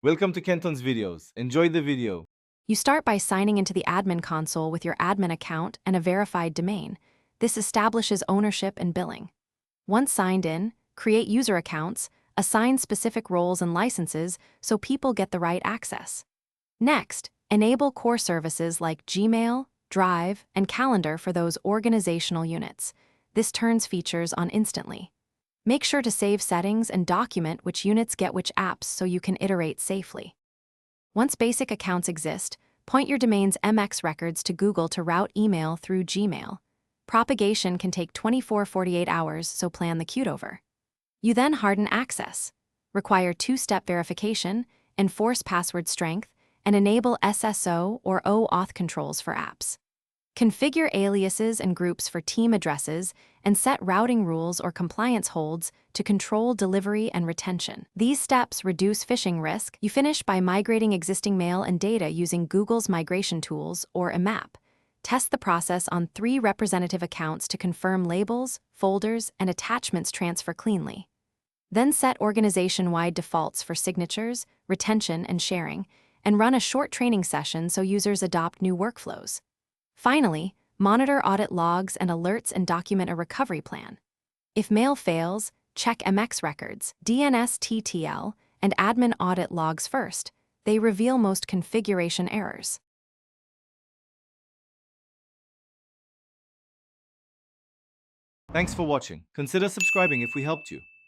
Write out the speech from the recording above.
Welcome to Kenton's videos. Enjoy the video. You start by signing into the admin console with your admin account and a verified domain. This establishes ownership and billing. Once signed in, create user accounts, assign specific roles and licenses so people get the right access. Next, enable core services like Gmail, Drive, and Calendar for those organizational units. This turns features on instantly. Make sure to save settings and document which units get which apps so you can iterate safely. Once basic accounts exist, point your domain's MX records to Google to route email through Gmail. Propagation can take 24-48 hours, so plan the cutover. You then harden access, require two-step verification, enforce password strength, and enable SSO or OAuth controls for apps. Configure aliases and groups for team addresses and set routing rules or compliance holds to control delivery and retention. These steps reduce phishing risk. You finish by migrating existing mail and data using Google's migration tools or IMAP. Test the process on 3 representative accounts to confirm labels, folders, and attachments transfer cleanly. Then set organization-wide defaults for signatures, retention, and sharing, and run a short training session so users adopt new workflows. Finally, monitor audit logs and alerts and document a recovery plan. If mail fails, check MX records, DNSTTL, and admin audit logs first. They reveal most configuration errors. Thanks for watching. Consider subscribing if we helped you.